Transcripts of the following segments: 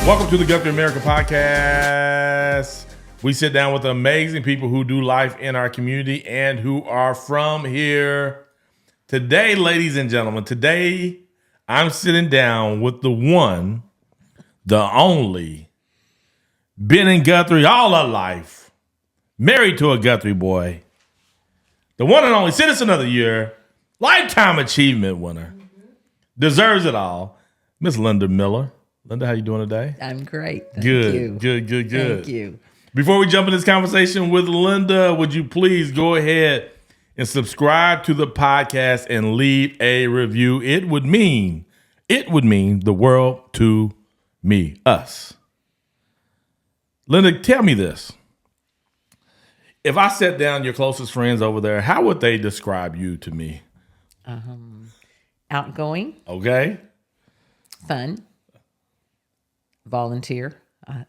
Welcome to the GuthrieAmerica podcast. We sit down with amazing people who do life in our community and who are from here. Today, ladies and gentlemen, I'm sitting down with the one, the only, been in Guthrie all her life, married to a Guthrie boy, the one and only citizen of the year, lifetime achievement winner, deserves it all, Miss Linda Miller. Linda, how you doing today? I'm great. Thank you. Good. Thank you. Before we jump in this conversation with Linda, would you please go ahead and subscribe to the podcast and leave a review? It would mean the world to me, us. Linda, tell me this. If I sat down your closest friends over there, how would they describe you to me? Outgoing, Okay. fun, volunteer.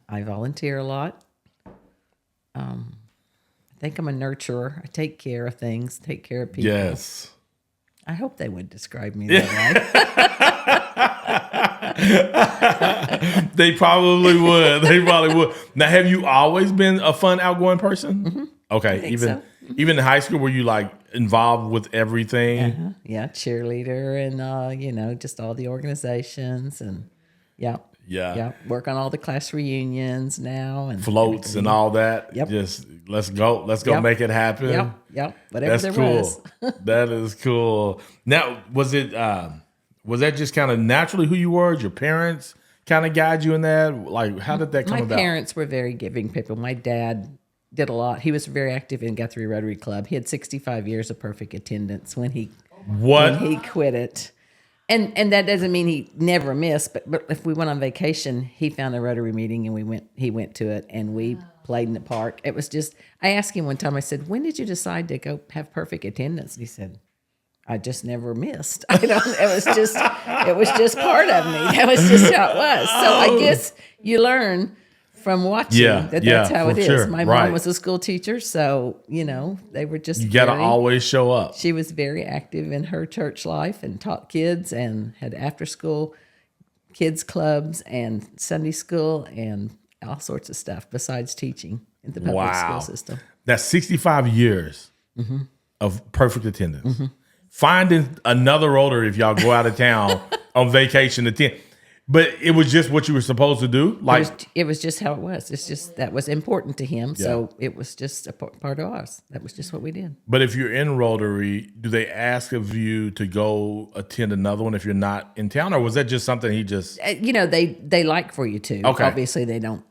I volunteer a lot. I think I'm a nurturer. I take care of things, take care of people. Yes. I hope they would describe me that way. They probably would. Now, have you always been a fun, outgoing person? Mm-hmm. Okay. So. Even in high school, were you like involved with everything? Uh-huh. Yeah, cheerleader and, just all the organizations and, yeah. Work on all the class reunions now and Floats everything. and all that. Yep. Just let's go make it happen. Yep. Whatever That's there cool. was. That is cool. Now, was that just kind of naturally who you were? Did your parents kind of guide you in that? Like, how did that come about? My parents were very giving people. My dad did a lot. He was very active in Guthrie Rotary Club. He had 65 years of perfect attendance when he quit it. And that doesn't mean he never missed, but if we went on vacation, he found a Rotary meeting and he went to it and we played in the park. It was just, I asked him one time, I said, when did you decide to go have perfect attendance? And he said, I just never missed. It was just part of me. That was just how it was. So I guess you learn from watching that's how it is. Sure. My mom was a school teacher, so they were just. You got to always show up. She was very active in her church life and taught kids and had after school kids clubs and Sunday school and all sorts of stuff besides teaching in the public school system. That's 65 years of perfect attendance. Mm-hmm. Finding another Rotary if y'all go out of town on vacation to attend. But it was just what you were supposed to do? It was just how it was. It's just that was important to him. Yeah. So it was just a part of us. That was just what we did. But if you're in Rotary, do they ask of you to go attend another one if you're not in town? Or was that just something he just... They like for you to. Okay. Obviously, they don't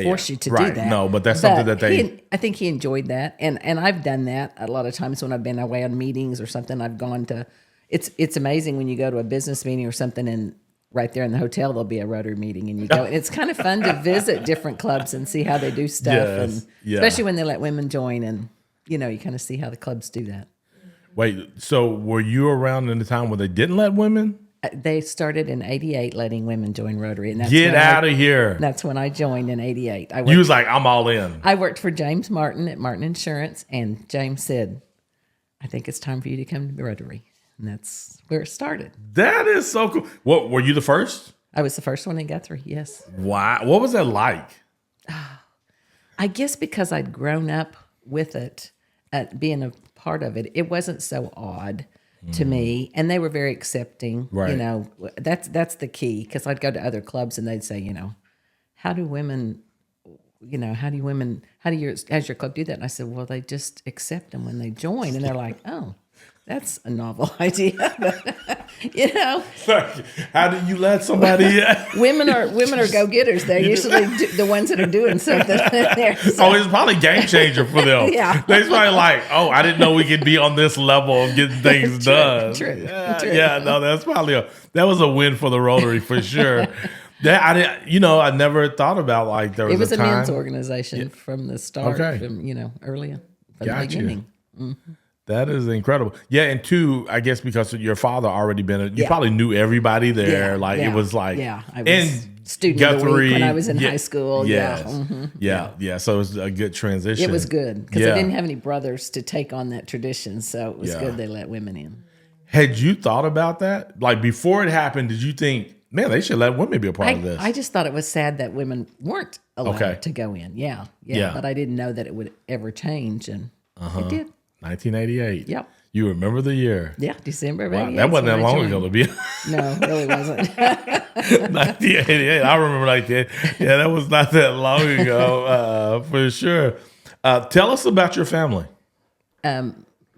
force you to do that. No, but that's something that they... I think he enjoyed that. And I've done that a lot of times when I've been away on meetings or something. I've gone to... It's amazing when you go to a business meeting or something and right there in the hotel, there'll be a Rotary meeting and you go. And it's kind of fun to visit different clubs and see how they do stuff. Especially when they let women join and, you kind of see how the clubs do that. Wait, so were you around in the time where they didn't let women? They started in 88 letting women join Rotary. And that's Get out of here. That's when I joined in 88. You was like, I'm all in. I worked for James Martin at Martin Insurance and James said, I think it's time for you to come to Rotary. And that's where it started. That is so cool. What, were you the first? I was the first one in Guthrie, yes. Wow. What was that like? I guess because I'd grown up with it, being a part of it, it wasn't so odd to me. And they were very accepting. Right. That's the key. Because I'd go to other clubs and they'd say, how do women, how's your club do that? And I said, well, they just accept them when they join. And they're like, oh. That's a novel idea, How do you let somebody? Women are go-getters. They're usually the ones that are doing something there. So. Oh, it's probably a game changer for them. Yeah, they're probably like, oh, I didn't know we could be on this level of getting things done. True. No, that's probably that was a win for the Rotary for sure. I never thought about like there was. It was a time. men's organization from the start. From early from the beginning. Mm-hmm. That is incredible. Yeah, and two, I guess because your father already been, you probably knew everybody there. It was like, I was student Guthrie, of the week when I was in high school. Yes. Mm-hmm. So it was a good transition. It was good because I didn't have any brothers to take on that tradition, so it was good they let women in. Had you thought about that? Like before it happened, did you think Man, they should let women be a part of this. I just thought it was sad that women weren't allowed Okay. to go in. Yeah. Yeah. But I didn't know that it would ever change, and it did. 1988. Yep. You remember the year? Yeah, December of Wow, 88. that wasn't that when I long joined. ago to be. No, it really wasn't. 1988. I remember like that. Yeah, that was not that long ago, for sure. Tell us about your family.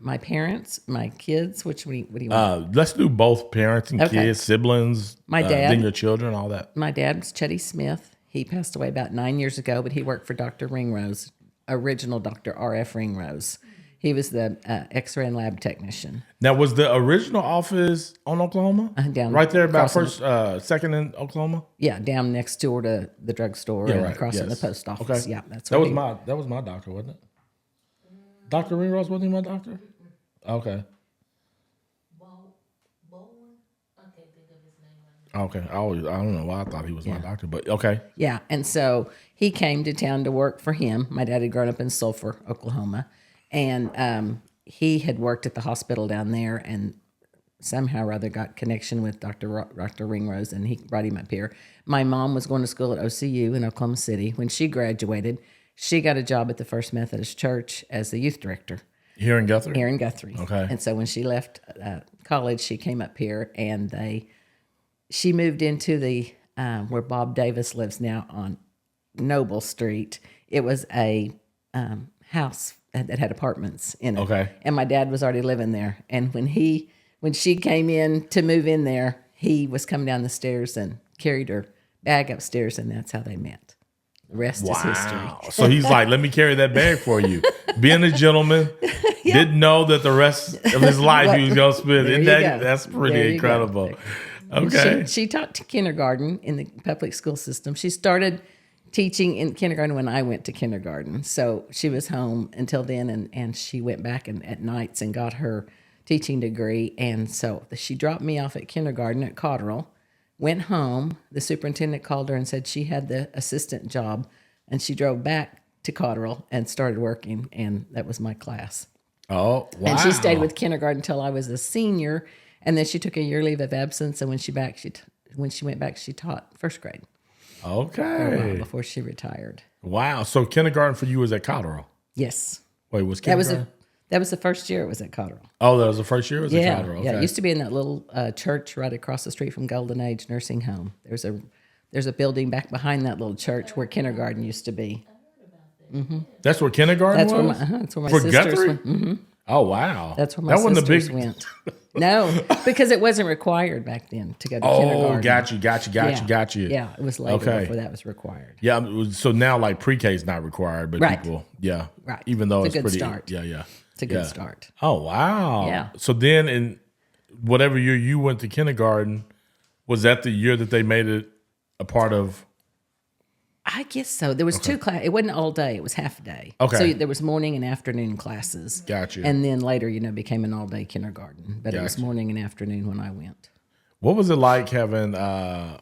My parents, my kids, what do you want? Let's do both parents and Okay. kids, siblings, My dad. then your children, all that. My dad was Chetty Smith. He passed away about 9 years ago, but he worked for Dr. Ringrose, original Dr. R.F. Ringrose. He was the X-ray and lab technician. Now, was the original office on Oklahoma? Down right there, about crossing second in Oklahoma. Yeah, down next door to the drugstore and across from the post office. Okay. Yeah, that's that where was my doctor, wasn't it? Dr. Ringrose wasn't he my doctor? Okay. Okay. I don't know why I thought he was my doctor, but okay. Yeah, and so he came to town to work for him. My dad had grown up in Sulphur, Oklahoma, and he had worked at the hospital down there, and somehow or other got connection with Dr. Ringrose, and he brought him up here. My mom was going to school at OCU in Oklahoma City. When she graduated, she got a job at the First Methodist Church as the youth director. Here in Guthrie? Here in Guthrie. Okay. And so when she left college, she came up here, and she moved into the where Bob Davis lives now on Noble Street. It was a house that had apartments in it. Okay. And my dad was already living there. And when she came in to move in there, he was coming down the stairs and carried her bag upstairs, and that's how they met. The rest is history. So he's like, let me carry that bag for you. Being a gentleman, didn't know that the rest of his life he was going to spend. There you go. That's pretty There you incredible. go. Okay. She taught kindergarten in the public school system. She started teaching in kindergarten when I went to kindergarten. So she was home until then, and she went back at nights and got her teaching degree. And so she dropped me off at kindergarten at Cotterell, went home. The superintendent called her and said she had the assistant job, and she drove back to Cotterell and started working, and that was my class. Oh, wow. And she stayed with kindergarten until I was a senior, and then she took a year leave of absence, and when she went back, she taught first grade. Okay. Before she retired. Wow. So kindergarten for you was at Cotterell? Yes. Wait, was kindergarten? That was the first year it was at Cotterell. Oh, that was the first year it was at Cotterell? Okay. Yeah, it used to be in that little church right across the street from Golden Age Nursing Home. There's a building back behind that little church where kindergarten used to be. Mm-hmm. That's where kindergarten was? That's where my for sisters Guthrie? went. Mm-hmm. Oh, wow. That's where my sisters went. No, because it wasn't required back then to go to kindergarten. Oh, got you. Yeah, it was later before that was required. Yeah, so now like pre-K is not required, but people, Right. even though It's a good pretty, start. yeah. It's a good start. Oh, wow. Yeah. So then in whatever year you went to kindergarten, was that the year that they made it a part of? I guess so. There was two classes. It wasn't all day. It was half a day. Okay. So there was morning and afternoon classes. Gotcha. And then later, became an all-day kindergarten. But it was Gotcha. morning and afternoon when I went. What was it like having a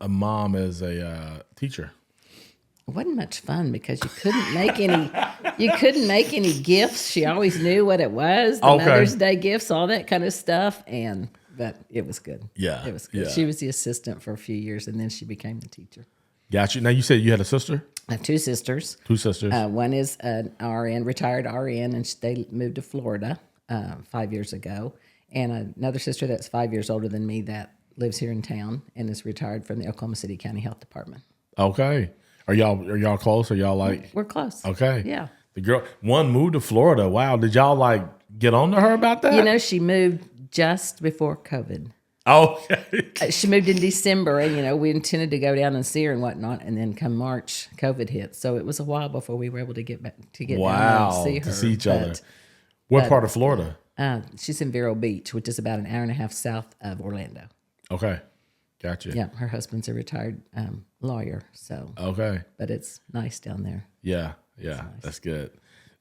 mom as a teacher? It wasn't much fun because you couldn't make any gifts. She always knew what it was. The Mother's Day gifts, all that kind of stuff. But it was good. Yeah. It was good. Yeah. She was the assistant for a few years, and then she became the teacher. Got you. Now you said you had a sister? I have two sisters. Two sisters. One is an RN, retired RN, and they moved to Florida 5 years ago. And another sister that's 5 years older than me that lives here in town and is retired from the Oklahoma City County Health Department. Okay. Are y'all close? Are y'all like? We're close. Okay. Yeah. The girl one moved to Florida. Wow. Did y'all like get on to her about that? She moved just before COVID. Okay. She moved in December, and we intended to go down and see her and whatnot. And then come March, COVID hit, so it was a while before we were able to get back down and see her. To see each other. What part of Florida? She's in Vero Beach, which is about an hour and a half south of Orlando. Okay, gotcha. Yeah, her husband's a retired lawyer, so. Okay. But it's nice down there. Yeah, that's good.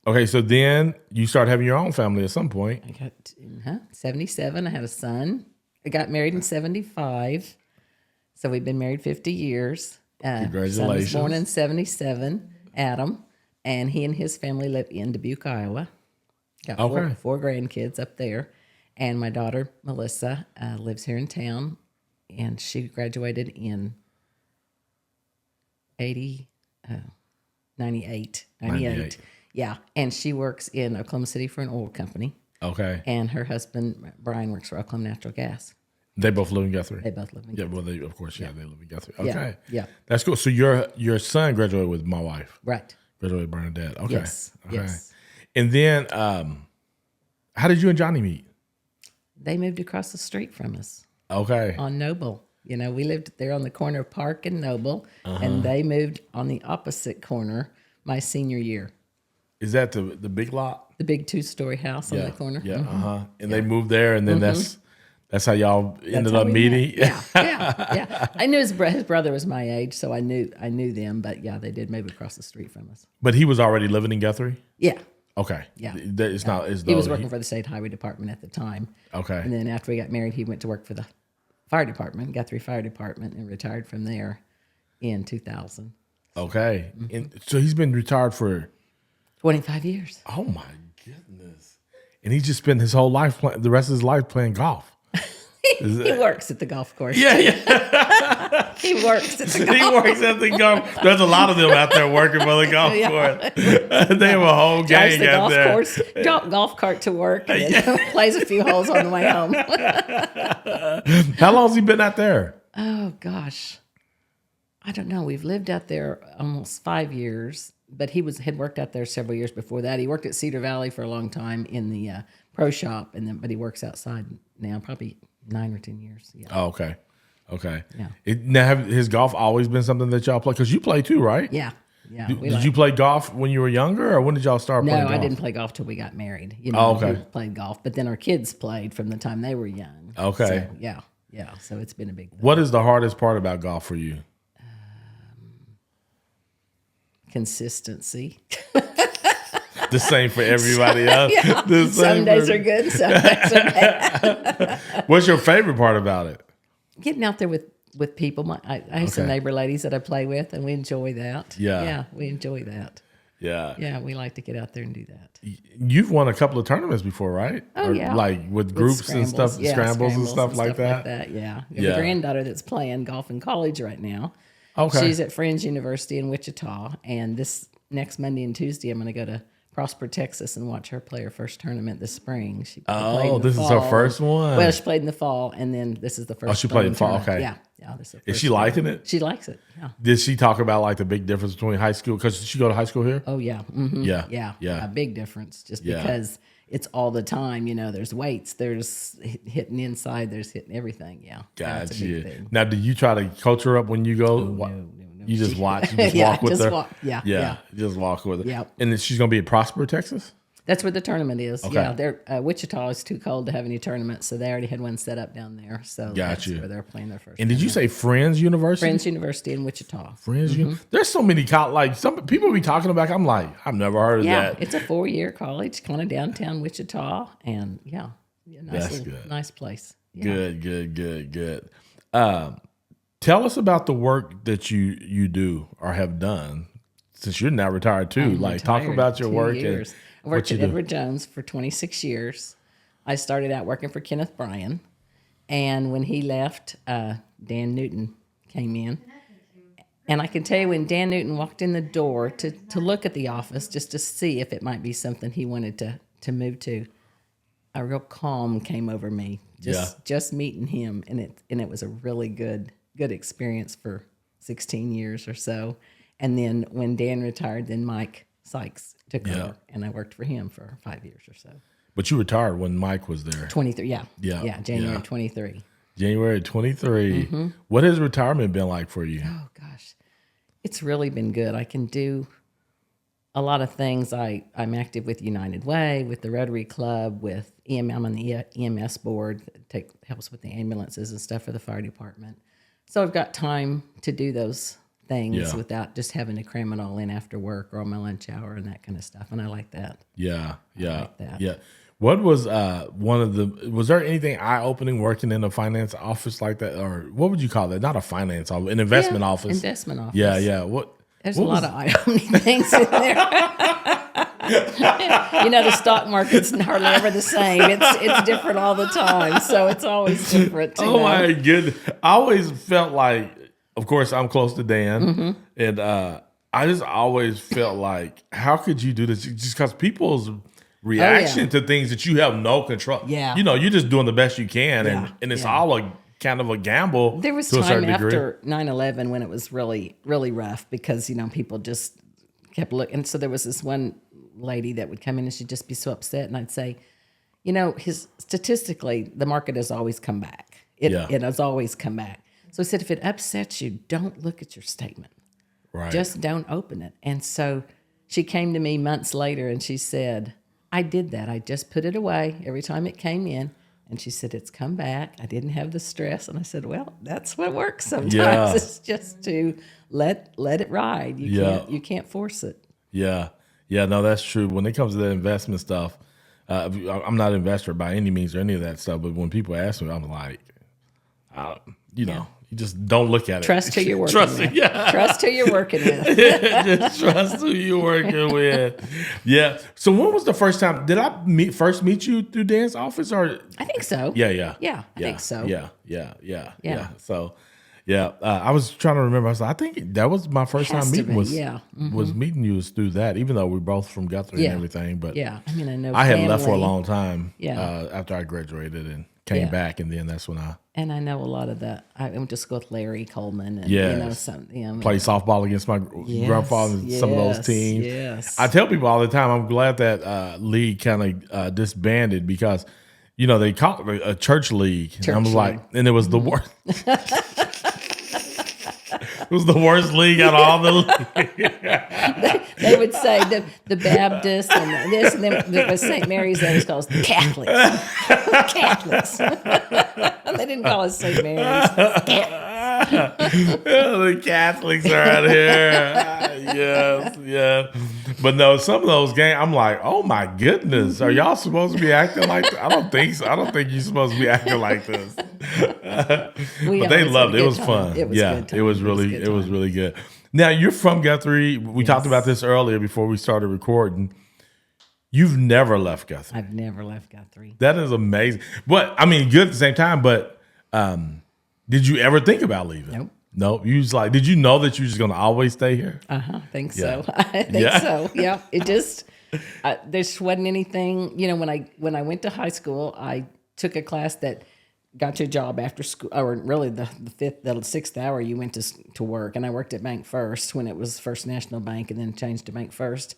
Okay, so then you start having your own family at some point. I got 77. I had a son. I got married in 75. So we've been married 50 years. Congratulations. Son was born in 77, Adam. And he and his family live in Dubuque, Iowa. Got four grandkids up there. And my daughter, Melissa, lives here in town and she graduated in 98. Yeah, and she works in Oklahoma City for an oil company. Okay. And her husband, Brian, works for Oklahoma Natural Gas. They both live in Guthrie? They both live in Guthrie. Yeah, well, they live in Guthrie. Okay. Yeah. That's cool. So your son graduated with my wife. Right. Graduated with Bernadette. Okay. Yes. Okay. Yes. And then how did you and Johnny meet? They moved across the street from us. Okay. On Noble. You know, we lived there on the corner of Park and Noble, and they moved on the opposite corner my senior year. Is that the big lot? The big 2-story house on the corner. Yeah. And they moved there, and then that's how y'all ended up meeting. Yeah. I knew his brother was my age, so I knew them. But yeah, they did move across the street from us. But he was already living in Guthrie? Yeah. Okay. Yeah. It's not as though he was working for the state highway department at the time. Okay. And then after we got married, he went to work for the fire department, Guthrie Fire Department, and retired from there in 2000. Okay. And so he's been retired for 25 years. Oh my goodness. And he just spent his whole life the rest of his life playing golf. He works at the golf course. Yeah. He works at the golf course. He works at the golf. There's a lot of them out there working for the golf course. They have a whole Drives gang the out golf there. course, golf cart to work, and then plays a few holes on the way home. How long has he been out there? Oh gosh, I don't know. We've lived out there almost 5 years, but had worked out there several years before that. He worked at Cedar Valley for a long time in the pro shop, but he works outside now, probably 9 or 10 years. Yeah. Oh, okay. Yeah. Now, have his golf always been something that y'all play? Because you play too, right? Yeah. Did you play golf when you were younger, or when did y'all start playing golf? No, I didn't play golf till we got married. You know, okay. We played golf, but then our kids played from the time they were young. Okay. So, yeah. So it's been a big thing. What is the hardest part about golf for you? Consistency. The same for everybody else. Some days are good, some days are bad. What's your favorite part about it? Getting out there with people. I have some neighbor ladies that I play with, and we enjoy that. Yeah, we enjoy that. Yeah, we like to get out there and do that. You've won a couple of tournaments before, right? Oh, yeah. Like with groups and stuff, scrambles and stuff like that? Yeah. We have a granddaughter that's playing golf in college right now. Okay. She's at Friends University in Wichita, and this next Monday and Tuesday, I'm going to go to Prosper, Texas, and watch her play her first tournament this spring. She played in the this fall. is her first one. Well, she played in the fall, and then this is the first. Oh, she played in the fall. Tournament. Okay. Yeah. This is she liking it? She likes it. Yeah. Did she talk about like the big difference between high school? Because she go to high school here. Oh yeah. Mm-hmm. Yeah. A big difference, just because it's all the time. You know, there's weights, there's hitting inside, there's hitting everything. Yeah. Gotcha. Now, do you try to coach her up when you go? No. You just watch. You just walk with her. Yeah. Just walk with her. Yeah. And then she's gonna be at Prosper, Texas. That's where the tournament is. Okay. Yeah, they're Wichita is too cold to have any tournaments, so they already had one set up down there. So that's where they're playing their first. And did you say Friends University? Friends University in Wichita. Friends. There's so many like some people be talking about. I'm like, I've never heard of that. Yeah, it's a 4-year college, kind of downtown Wichita, and nice place. Yeah. Good. Tell us about the work that you do or have done since you're now retired too. Talk about your work. Years. I worked at Edward Jones for 26 years. I started out working for Kenneth Bryan, and when he left, Dan Newton came in. And I can tell you, when Dan Newton walked in the door to look at the office just to see if it might be something he wanted to move to, a real calm came over me. Just meeting him, and it was a really good experience for 16 years or so. And then when Dan retired, then Mike Sykes took over, and I worked for him for 5 years or so. But you retired when Mike was there. 23, January 23. January 23. What has retirement been like for you? Oh gosh, it's really been good. I can do a lot of things. I'm active with United Way, with the Rotary Club, with I'm on the EMS board. Helps with the ambulances and stuff for the fire department. So I've got time to do those things without just having to cram it all in after work or on my lunch hour and that kind of stuff. And I like that. Yeah. like that. Yeah. What was was there anything eye-opening working in a finance office like that? Or what would you call that? Not a finance office, an investment office. Investment office. Yeah. There's a lot of eye-opening things in there. The stock market's hardly ever the same. It's different all the time, so it's always different. My goodness! I always felt like, of course, I'm close to Dan, and I just always felt like, how could you do this? Just because people's reaction to things that you have no control. Yeah. You're just doing the best you can, and it's all a kind of a gamble. There was to a certain time degree. after 9/11 when it was really, really rough because, people just kept looking. And so there was this one lady that would come in and she'd just be so upset. And I'd say, statistically, the market has always come back. It has always come back. So I said, if it upsets you, don't look at your statement. Right. Just don't open it. And so she came to me months later and she said, I did that. I just put it away every time it came in. And she said, it's come back. I didn't have the stress. And I said, well, that's what works sometimes. Yeah. It's just to let it ride. You can't force it. Yeah. Yeah, no, that's true. When it comes to the investment stuff, I'm not an investor by any means or any of that stuff. But when people ask me, I'm like, you just don't look at it. Trust who you're working with. Yeah. Trust who you're working with. Just trust who you're working with. Yeah. So when was the first time? Did I first meet you through Dan's office? Or I think so. Yeah. Yeah, I think so. Yeah. So, I was trying to remember. I think that was my first time meeting. Was meeting you was through that. Even though we're both from Guthrie and everything, but I know. I had left for a long time. Yeah. After I graduated and came back, and then that's when I. And I know a lot of that. I went to school with Larry Coleman, and played softball against my grandfather and some of those teams. Yes. I tell people all the time, I'm glad that league kind of disbanded because, they called it a church league. And I'm like, and it was the worst. It was the worst league out of all the leagues. They would say the Baptists and this, and then the St. Mary's, they was called the Catholics. Catholics. They didn't call us St. Mary's. The Catholics are out here. Yes. But no, some of those games, I'm like, oh my goodness, are y'all supposed to be acting like this? I don't think so. I don't think you're supposed to be acting like this. But they loved it. It was fun. It was good time. It was really good. Now, you're from Guthrie. We talked about this earlier before we started recording. You've never left Guthrie. I've never left Guthrie. That is amazing. But, good at the same time, but did you ever think about leaving? Nope. No, you was like, did you know that you were just going to always stay here? I think so. I think so. Yeah. It just, there wasn't anything, when I went to high school, I took a class that got you a job after school, or really the sixth hour you went to work. And I worked at Bank First when it was First National Bank and then changed to Bank First.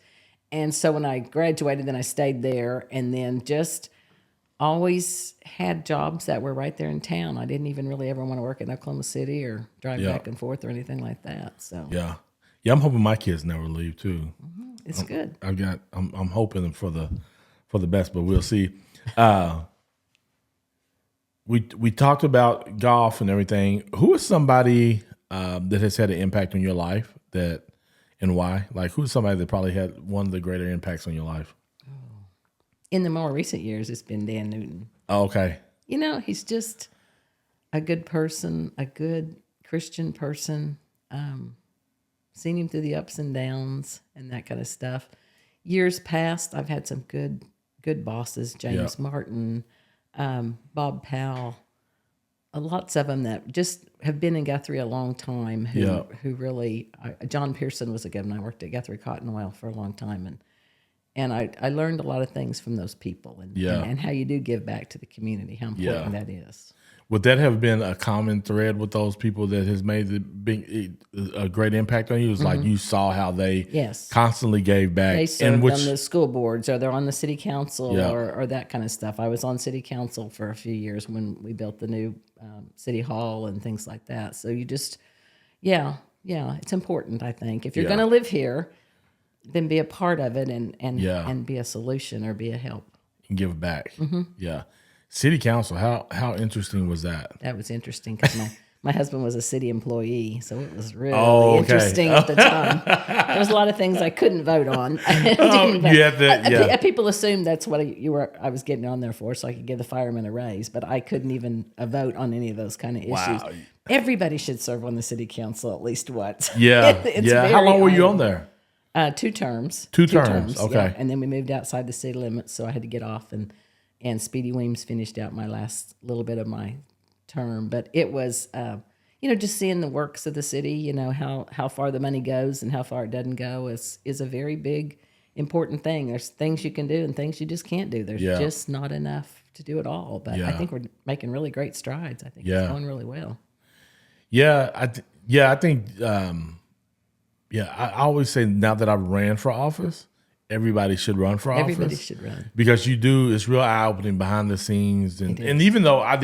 And so when I graduated, then I stayed there and then just always had jobs that were right there in town. I didn't even really ever want to work in Oklahoma City or drive back and forth or anything like that. So I'm hoping my kids never leave too. It's good. I'm hoping for the best, but we'll see. We talked about golf and everything. Who is somebody that has had an impact on your life and why? Like, who's somebody that probably had one of the greater impacts on your life? In the more recent years, it's been Dan Newton. Oh, okay. He's just a good person, a good Christian person. Seen him through the ups and downs and that kind of stuff. Years past, I've had some good bosses, James Martin, Bob Powell, lots of them that just have been in Guthrie a long time who really, John Pearson was a governor. I worked at Guthrie Cotton Oil for a long time, and I learned a lot of things from those people and how you do give back to the community, how important that is. Would that have been a common thread with those people that has made a great impact on you? It was like you saw how they constantly gave back. They served on the school boards, or they're on the city council, or that kind of stuff. I was on city council for a few years when we built the new city hall and things like that. So you just, it's important, I think. If you're going to live here, then be a part of it and be a solution or be a help. And give back. Yeah. City council, how interesting was that? That was interesting because my husband was a city employee, so it was really interesting at the time. There was a lot of things I couldn't vote on. People assumed that's what I was getting on there for, so I could give the firemen a raise, but I couldn't even vote on any of those kind of issues. Wow. Everybody should serve on the city council at least once. Yeah. How long were you on there? 2 terms. Two terms. Okay. Yeah. And then we moved outside the city limits, so I had to get off. And Speedy Weems finished out my last little bit of my term. But it was, just seeing the works of the city, how far the money goes and how far it doesn't go is a very big, important thing. There's things you can do and things you just can't do. There's just not enough to do it all. But I think we're making really great strides. I think it's going really well. Yeah, I think, I always say now that I've ran for office, everybody should run for office. Everybody should run. Because it's real eye-opening behind the scenes. And even though I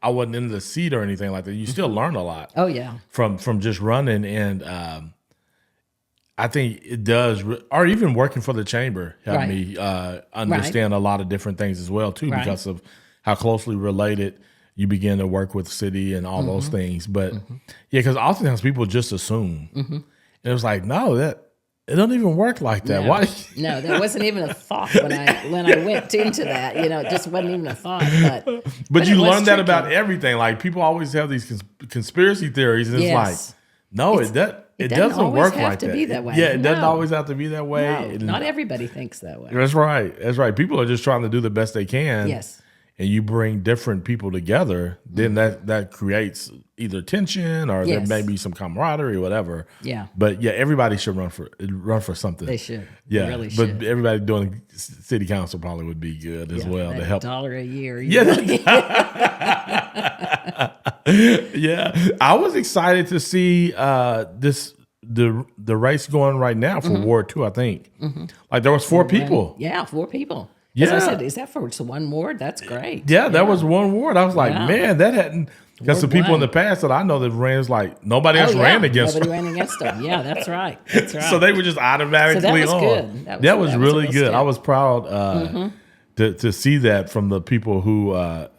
wasn't in the seat or anything like that, you still learn a lot. Oh, yeah. From just running. And I think it does, or even working for the chamber helped me understand a lot of different things as well, too, because of how closely related you begin to work with the city and all those things. But because oftentimes people just assume. And it was like, no, it doesn't even work like that. No. Why? No, that wasn't even a thought when I went into that. It just wasn't even a thought. But you learn that about everything. Like people always have these conspiracy theories, and it's like, no, it doesn't work like that. Be that way. Yeah, it doesn't always have to be that way. No, not everybody thinks that way. That's right. That's right. People are just trying to do the best they can. Yes. And you bring different people together, then that creates either tension or there may be some camaraderie or whatever. Yeah. But everybody should run for something. They should. Yeah. They really should. But everybody doing city council probably would be good as well to help. $1 a year. Yeah. I was excited to see the race going right now for Ward 2, I think. Like there was 4 people. Yeah, 4 people. Yeah. As I said, is that for one ward? That's great. Yeah, that was one ward. I was like, man, that hadn't. Because the people in the past that I know that ran was like nobody else ran against Nobody them. ran against them. Yeah, that's right. That's right. So they were just automatically on. Good. That was really good. I was proud to see that from the people who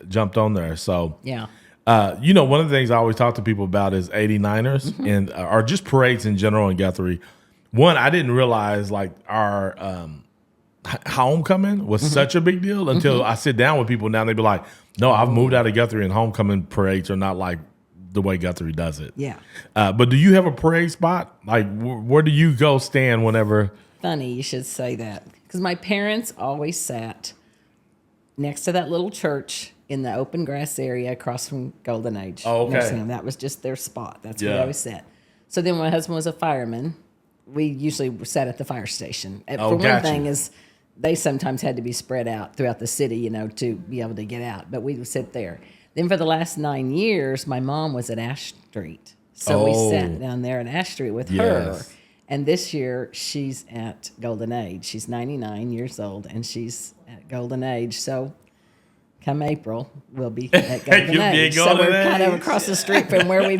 jumped on there. So one of the things I always talk to people about is 89ers and or just parades in general in Guthrie. One, I didn't realize like our homecoming was such a big deal until I sit down with people now. They be like, no, I've moved out of Guthrie and homecoming parades are not like the way Guthrie does it. Yeah. But do you have a parade spot? Like where do you go stand whenever? Funny you should say that because my parents always sat next to that little church in the open grass area across from Golden Age. Oh, okay. That was just their spot. That's where they always sat. So then my husband was a fireman. We usually sat at the fire station. For one thing is they sometimes had to be spread out throughout the city, to be able to get out. But we would sit there. Then for the last 9 years, my mom was at Ash Street. So we sat down there at Ash Street with her. And this year, she's at Golden Age. She's 99 years old, and she's at Golden Age. So come April, we'll be at Golden Age. So we're kind of across the street from where we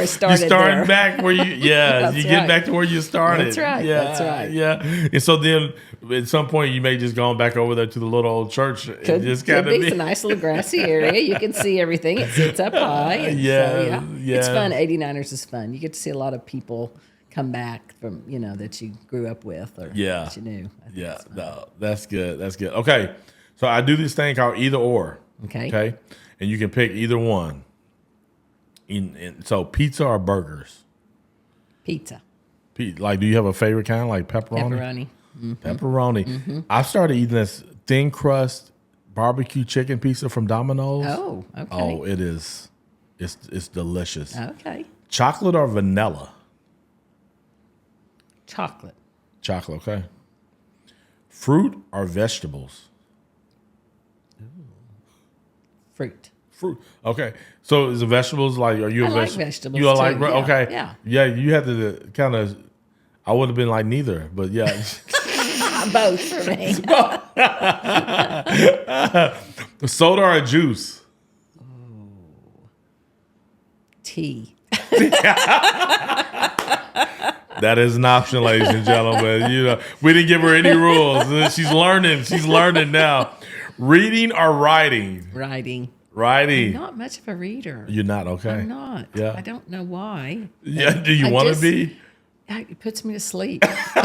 started. You're starting back where you get back to where you started. That's right. Yeah, that's right. Yeah. And so then at some point you may just go back over there to the little old church. Could be. It's a nice little grassy area. You can see everything. It sits up high. And It's fun. 89ers is fun. You get to see a lot of people come back from, that you grew up with or that you knew. No, that's good. That's good. Okay. So I do this thing called either or. Okay. And you can pick either one. So pizza or burgers? Pizza. Like, do you have a favorite kind, like pepperoni? Pepperoni. I've started eating this thin crust barbecue chicken pizza from Domino's. Oh, okay. Oh, it is. It's delicious. Okay. Chocolate or vanilla? Chocolate. Okay. Fruit or vegetables? Fruit. Okay. So is the vegetables like? Are you a like vegetables? You are like too. okay. Yeah. Yeah. You had to kind of. I would have been like neither, but yeah. Both for me. Soda or juice? Tea. That is an option, ladies and gentlemen. We didn't give her any rules. She's learning. She's learning now. Reading or writing? Writing. I'm not much of a reader. You're not, okay. I'm not. Yeah. I don't know why. Yeah. Do you want to be? It puts me to sleep. If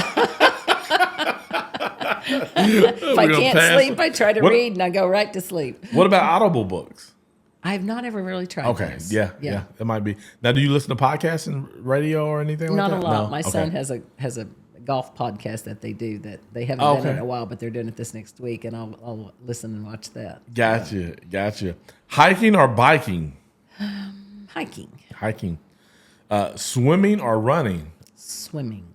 I can't sleep, I try to read and I go right to sleep. What about Audible books? I have not ever really tried those. Yeah. It might be. Now, do you listen to podcasts and radio or anything like that? Not a lot. No? My son has a golf podcast that they do that they haven't done it in a while, but they're doing it this next week, and I'll listen and watch that. Gotcha. Hiking or biking? Hiking. Swimming or running? Swimming.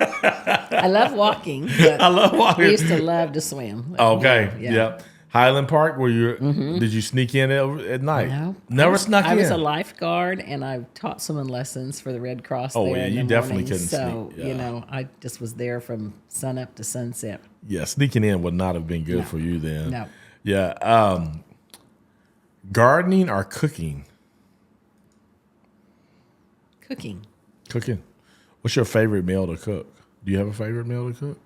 I love walking. But I love walking. We used to love to swim. Okay. Yeah. Highland Park, where you did you sneak in at night? No. Never snuck in. I was a lifeguard, and I taught swimming lessons for the Red Cross. Oh, there yeah, in you the definitely morning. couldn't sneak. So, I just was there from sun up to sunset. Yeah, sneaking in would not have been good for you then. No. Yeah. Gardening or cooking? Cooking. What's your favorite meal to cook? Do you have a favorite meal to cook?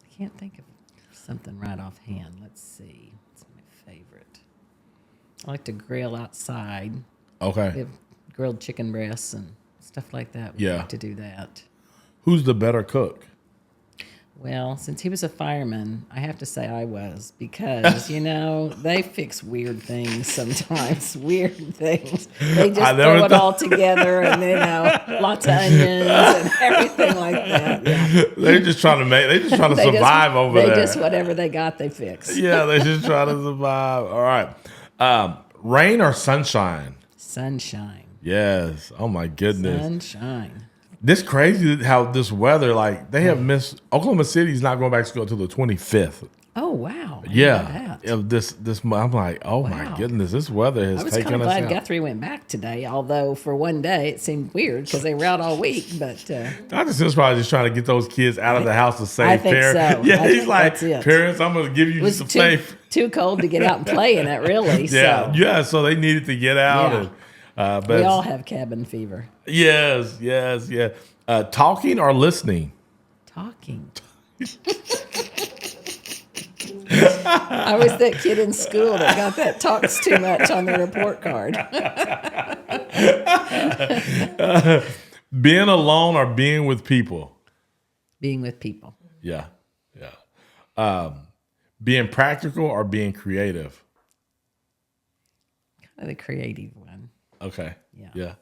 I can't think of something right offhand. Let's see. What's my favorite? I like to grill outside. Okay. We have grilled chicken breasts and stuff like that. We like to do that. Who's the better cook? Well, since he was a fireman, I have to say I was, because, they fix weird things sometimes. Weird things. They just throw it all together and, lots of onions and everything like that. Yeah. They're just trying to survive over there. They just, whatever they got, they fix. Yeah, they're just trying to survive. All right. Rain or sunshine? Sunshine. Yes. Oh, my goodness. Sunshine. This crazy how this weather, like they have missed. Oklahoma City's not going back to school until the 25th. Oh wow! Of this month. I'm like, oh my goodness, this weather has taken us out. I was kind of glad Guthrie went back today, although for one day it seemed weird because they were out all week. But Dr. Sims probably just trying to get those kids out of the house to save parents. So. Yeah, he's like, parents, I'm going to give you some safe. Too cold to get out and play in it, really. Yeah. So they needed to get out. Yeah. But we all have cabin fever. Yes. Talking or listening? Talking. I was that kid in school that got that talks too much on their report card. Being alone or being with people? Being with people. Yeah. Being practical or being creative? Kind of the creative one. Okay. Yeah.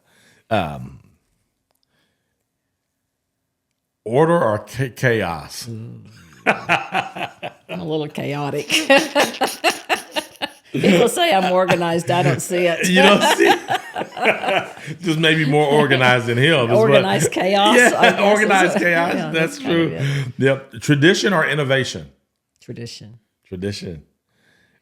Order or chaos? I'm a little chaotic. People say I'm organized. I don't see it. You don't see it? Just maybe more organized than him. Organized chaos. Yeah, organized chaos. Yeah, that's true. Yep. Tradition or innovation? Tradition.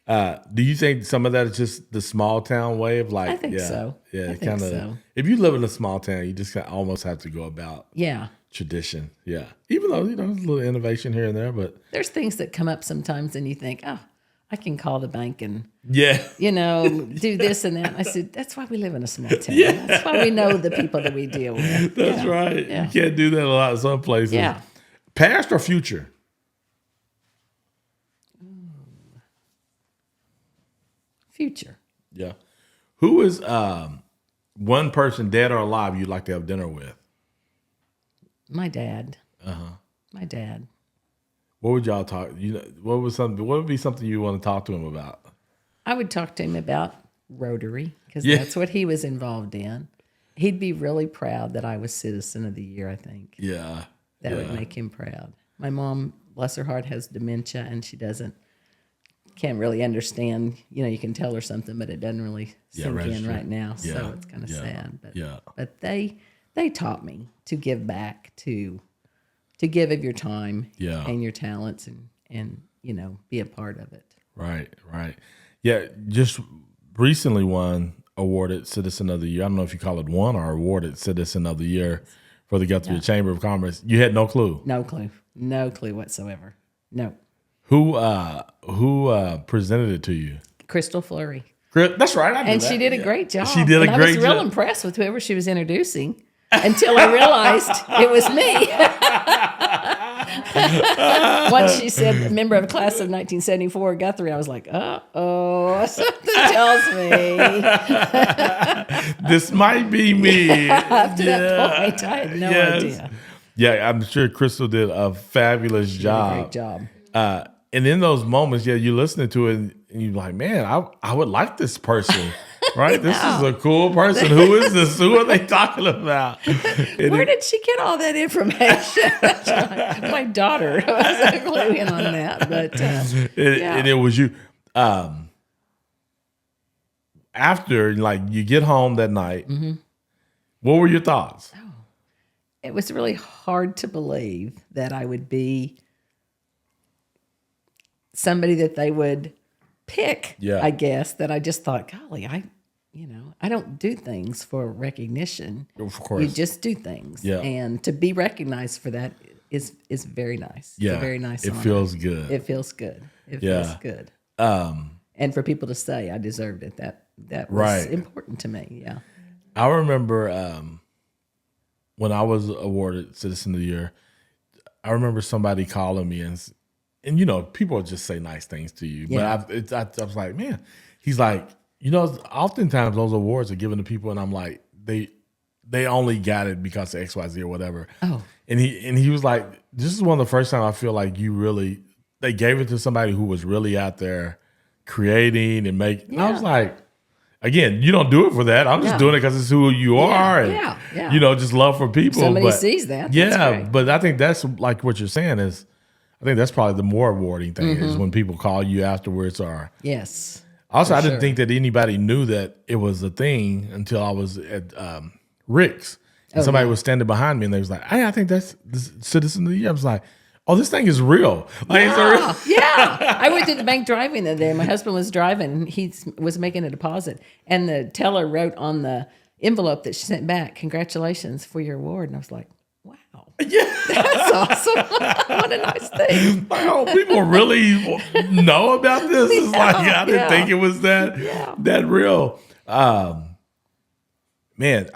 Do you think some of that is just the small town way of like? I think so. Yeah, I think so. If you live in a small town, you just almost have to go about. Yeah. Tradition. Yeah. Even though there's a little innovation here and there, but there's things that come up sometimes, and you think, oh, I can call the bank and do this and that. I said, that's why we live in a small town. Yeah. That's why we know the people that we deal with. That's right. Yeah. You can't do that a lot in some places. Yeah. Past or future? Future. Yeah. Who is one person, dead or alive, you'd like to have dinner with? My dad. My dad. What would y'all talk? What would be something you want to talk to him about? I would talk to him about Rotary, because that's what he was involved in. He'd be really proud that I was Citizen of the Year, I think. Yeah. That would make him proud. My mom, bless her heart, has dementia, and she can't really understand. You can tell her something, but it doesn't really sink in right now. Yeah. So it's kind of sad. But they taught me to give back, to give of your time and your talents, and be a part of it. Right. Yeah, just recently awarded Citizen of the Year. I don't know if you call it won or awarded Citizen of the Year for the Guthrie Chamber of Commerce. You had no clue? No clue whatsoever. No. Who presented it to you? Crystal Fleury. That's right. And she did a great job. She did a great job. I was real impressed with whoever she was introducing until I realized it was me. Once she said, member of class of 1974, Guthrie, I was like, uh-oh, something tells me. This might be me. After that point, I had no idea. Yeah, I'm sure Crystal did a fabulous job. Great job. And in those moments, you're listening to it and you're like, man, I would like this person. Right? This is a cool person. Who is this? Who are they talking about? Where did she get all that information? My daughter was a clue in on that. But and it was you. After, like, you get home that night, what were your thoughts? It was really hard to believe that I would be somebody that they would pick. Yeah. I guess that I just thought, golly, I don't do things for recognition. Of course. You just do things. Yeah. And to be recognized for that is very nice. Yeah. It's a very nice It honor. feels good. It feels good. It feels good. And for people to say I deserved it, that was important to me. Yeah. I remember when I was awarded Citizen of the Year, I remember somebody calling me and you know, people just say nice things to you. Yeah. But I was like, man, he's like, you know, oftentimes those awards are given to people, and I'm like, they only got it because of XYZ or whatever. Oh. And he was like, this is one of the first time I feel like they gave it to somebody who was really out there creating and making. And I was like, again, you don't do it for that. I'm just doing it because it's who you are. And, you know, just love for people. Somebody sees that. Yeah. But I think that's like what you're saying is, I think that's probably the more rewarding thing is when people call you afterwards or. Yes. Also, I didn't think that anybody knew that it was a thing until I was at Rick's. And somebody was standing behind me and they was like, hey, I think that's the Citizen of the Year. I was like, oh, this thing is real. Like, it's a real. Yeah. I went to the bank driving the other day. My husband was driving and he was making a deposit. And the teller wrote on the envelope that she sent back, congratulations for your award. And I was like, wow. Yeah. That's awesome. What a nice thing. Like, oh, people really know about this? It's like, I didn't think it was that real. Man,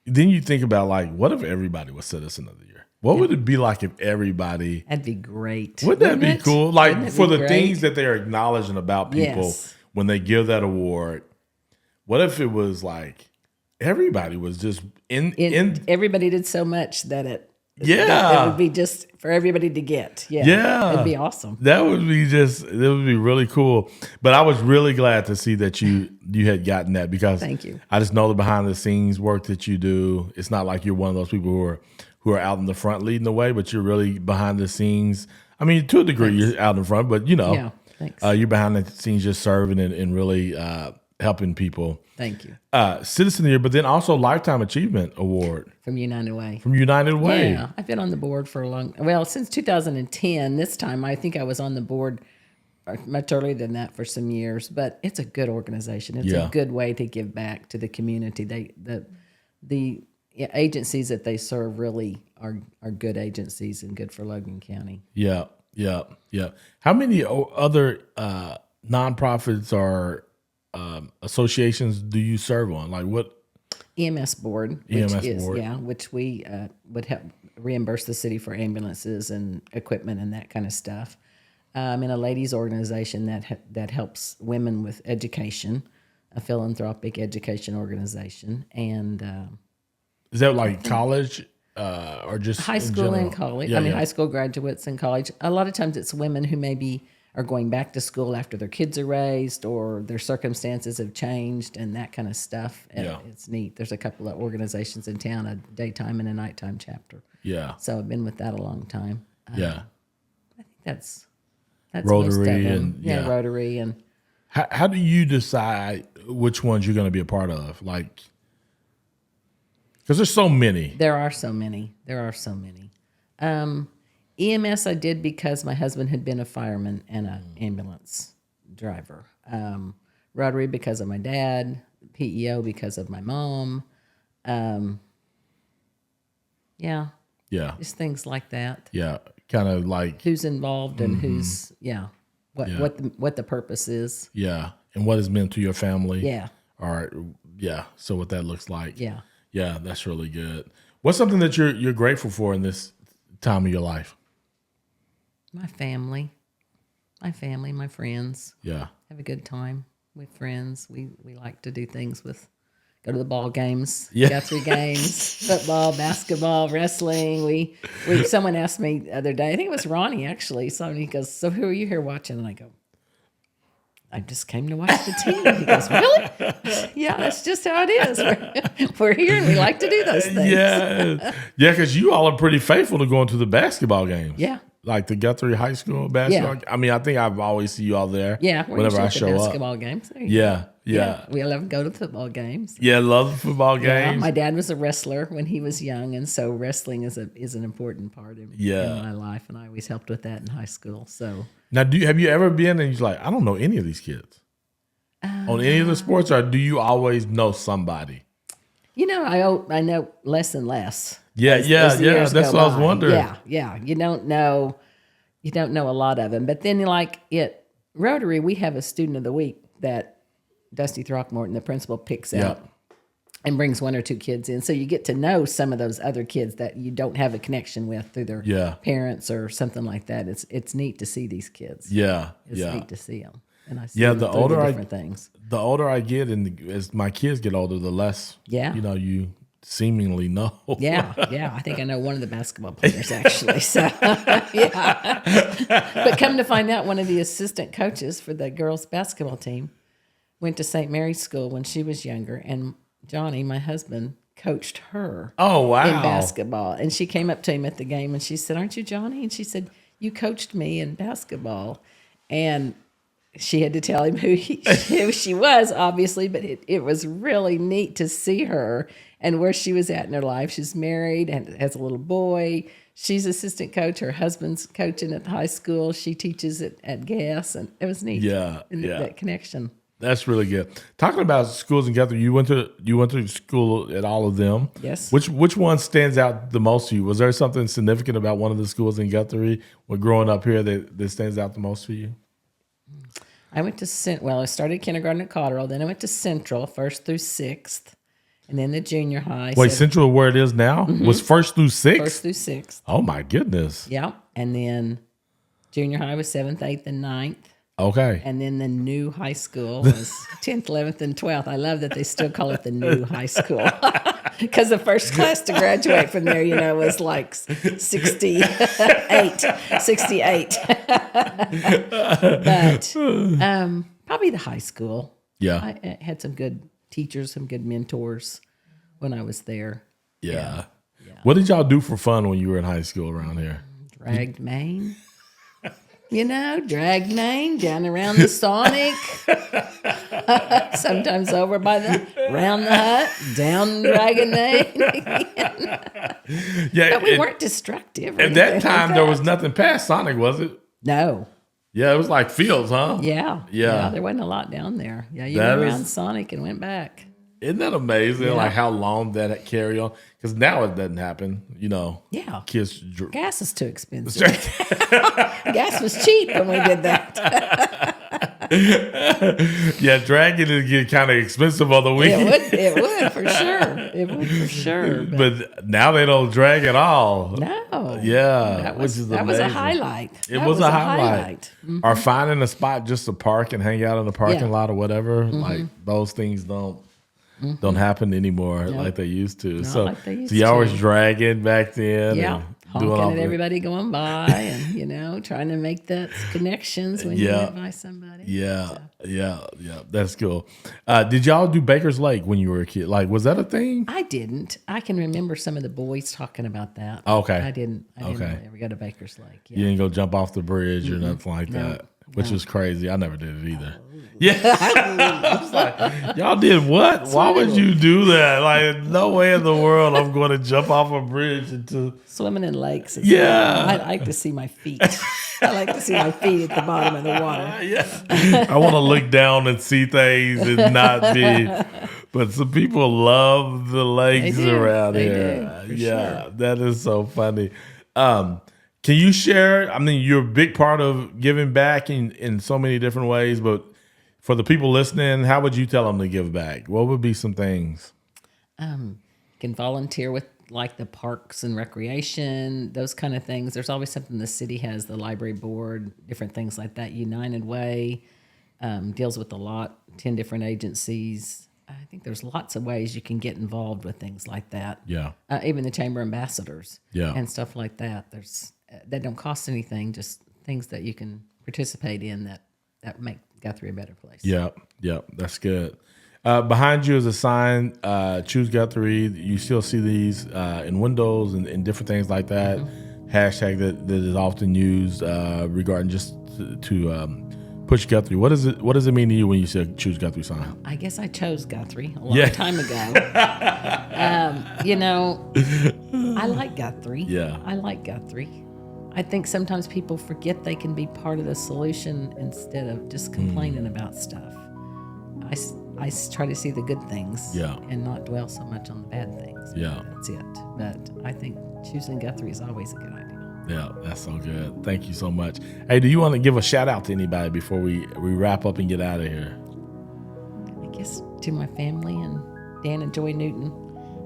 then you think about, like, what if everybody was Citizen of the Year? What would it be like if everybody? That'd be great. Wouldn't that be cool? Like, for the great? things that they're acknowledging about people when they give that award, what if it was like everybody was just in everybody did so much that it would be just for everybody to get. Yeah. It'd be awesome. That would be really cool. But I was really glad to see that you had gotten that because thank you. I just know the behind the scenes work that you do. It's not like you're one of those people who are out in the front leading the way, but you're really behind the scenes. I mean, to a degree, you're out in front, but you know, you're behind the scenes just serving and really helping people. Thank you. Citizen of the Year, but then also Lifetime Achievement Award. From United Way. Yeah, I've been on the board for since 2010. This time I think I was on the board much earlier than that for some years, but it's a good organization. It's a good way to give back to the community. The agencies that they serve really are good agencies and good for Logan County. Yeah. How many other nonprofits or associations do you serve on? Like what? EMS board, which we would help reimburse the city for ambulances and equipment and that kind of stuff. And a ladies organization that helps women with education, a philanthropic education organization, and is that like college or just high school and college? High school graduates and college. A lot of times it's women who maybe are going back to school after their kids are raised or their circumstances have changed and that kind of stuff. It's neat. There's a couple of organizations in town, a daytime and a nighttime chapter. Yeah. So I've been with that a long time. I think that's Rotary most of them. and Rotary and. How do you decide which ones you're going to be a part of? Like, because there's so many. There are so many. EMS I did because my husband had been a fireman and an ambulance driver. Rotary because of my dad. PEO because of my mom. Just things like that. Yeah, kind of like who's involved and who's what the purpose is. Yeah, and what is meant to your family. Yeah. All right. Yeah. So what that looks like. Yeah. Yeah, that's really good. What's something that you're grateful for in this time of your life? My family, my friends. Yeah. Have a good time with friends. We like to do things go to the ball games, Guthrie games, football, basketball, wrestling. Someone asked me the other day, I think it was Ronnie actually, so he goes, so who are you here watching? And I just came to watch the team. He goes, really? Yeah, that's just how it is. We're here and we like to do those things. Yeah. Yeah, because you all are pretty faithful to going to the basketball games. Yeah. Like the Guthrie High School basketball. Yeah. I mean, I think I've always see you all there. Yeah, we're whenever I usually at the show basketball up. games. Yeah. We love to go to football games. Yeah, love the football Yeah, games. my dad was a wrestler when he was young, and so wrestling is an important part in my life, and I always helped with that in high school. So Now, have you ever been and you're like, I don't know any of these kids on any of the sports, or do you always know somebody? You know, I know less and less. Yeah. That's what I was wondering. Yeah. You don't know a lot of them. But then, like at Rotary, we have a student of the week that Dusty Throckmorton, the principal, picks out and brings one or two kids in. So you get to know some of those other kids that you don't have a connection with through their parents or something like that. It's neat to see these kids. It's neat to see them. And I see them the through older different things. The older I get, and as my kids get older, the less you seemingly know. Yeah. I think I know one of the basketball players actually. So But come to find out, one of the assistant coaches for the girls basketball team went to St. Mary's School when she was younger, and Johnny, my husband, coached her. Oh, wow. In basketball. And she came up to him at the game and she said, "Aren't you Johnny?" And she said, "You coached me in basketball." And she had to tell him who she was, obviously, but it was really neat to see her and where she was at in her life. She's married and has a little boy. She's assistant coach. Her husband's coaching at the high school. She teaches at GAS, and it was neat. That connection. That's really good. Talking about schools in Guthrie, you went to school at all of them. Yes. Which one stands out the most to you? Was there something significant about one of the schools in Guthrie when growing up here that stands out the most for you? I went to I started kindergarten at Cotterell, then I went to Central, 1st through 6th, and then the junior high. Wait, Central, where it is now, was 1st through 6th? 1st through 6th. Oh my goodness. Yeah, and then junior high was 7th, 8th, and 9th. Okay. And then the new high school was 10th, 11th, and 12th. I love that they still call it the new high school. Because the first class to graduate from there, was like 68. But probably the high school. Yeah. I had some good teachers, some good mentors when I was there. Yeah. What did y'all do for fun when you were in high school around here? Dragged Maine. Dragged Maine down around the Sonic. Sometimes over around the hut, down Dragon Maine. But we weren't destructive. At that time, there was nothing past Sonic, was it? No. Yeah, it was like fields, huh? Yeah. There wasn't a lot down there. Yeah, you went around Sonic and went back. Isn't that amazing? Like how long that carry on? Because now it doesn't happen. Yeah. Kids. Gas is too expensive. Gas was cheap when we did that. Yeah, dragging it get kind of expensive on the weekend. It would for sure. It would for sure. But now they don't drag at all. No. Yeah, that was amazing. A highlight. It was a highlight. Mm-hmm. Or finding a spot just to park and hang out in the parking lot or whatever. Mm-hmm. Like those things don't happen anymore like they used to. Not so like they used y'all to. was dragging back then. Yeah. Honking at everybody going by and, trying to make that connections when you went by somebody. Yeah. That's cool. Did y'all do Baker's Lake when you were a kid? Like, was that a thing? I didn't. I can remember some of the boys talking about that. Okay. I didn't ever go to Baker's Lake. Yeah. You didn't go jump off the bridge or nothing like that, which was crazy. I never did it either. Yeah. I was like, y'all did what? Why would you do that? Like, no way in the world I'm going to jump off a bridge into... Swimming in lakes. I like to see my feet. I like to see my feet at the bottom of the water. Yeah. I want to look down and see things and not be... But some people love the lakes around here. Sure. That is so funny. Can you share... I mean, you're a big part of giving back in so many different ways, but... For the people listening, how would you tell them to give back? What would be some things? Can volunteer with like the parks and recreation, those kind of things. There's always something the city has, the library board, different things like that. United Way deals with 10 different agencies. I think there's lots of ways you can get involved with things like that. Yeah. Even the chamber ambassadors and stuff like that. That don't cost anything, just things that you can participate in that Guthrie a better place. Yep. That's good. Behind you is a sign, Choose Guthrie. You still see these in windows and different things like that. Mm-hmm. Hashtag that is often used regarding just to push Guthrie. What does it mean to you when you say Choose Guthrie sign? I guess I chose Guthrie a long time ago. I like Guthrie. Yeah. I like Guthrie. I think sometimes people forget they can be part of the solution instead of just complaining about stuff. I try to see the good things and not dwell so much on the bad things. Yeah. That's it. But I think choosing Guthrie is always a good idea. Yeah, that's so good. Thank you so much. Hey, do you want to give a shout out to anybody before we wrap up and get out of here? I guess to my family and Dan and Joy Newton.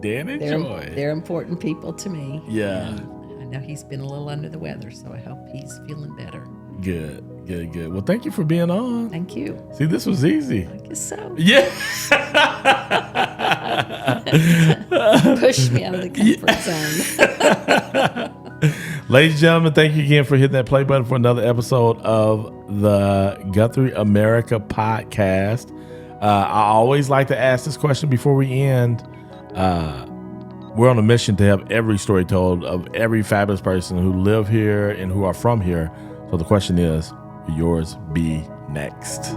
Dan and Joy. They're important people to me. Yeah. And I know he's been a little under the weather, so I hope he's feeling better. Good. Well, thank you for being on. Thank you. See, this was easy. I guess so. Yeah. Push me out of the comfort zone. Ladies and gentlemen, thank you again for hitting that play button for another episode of the GuthrieAmerica podcast. I always like to ask this question before we end. We're on a mission to have every story told of every fabulous person who live here and who are from here. So the question is, will yours be next?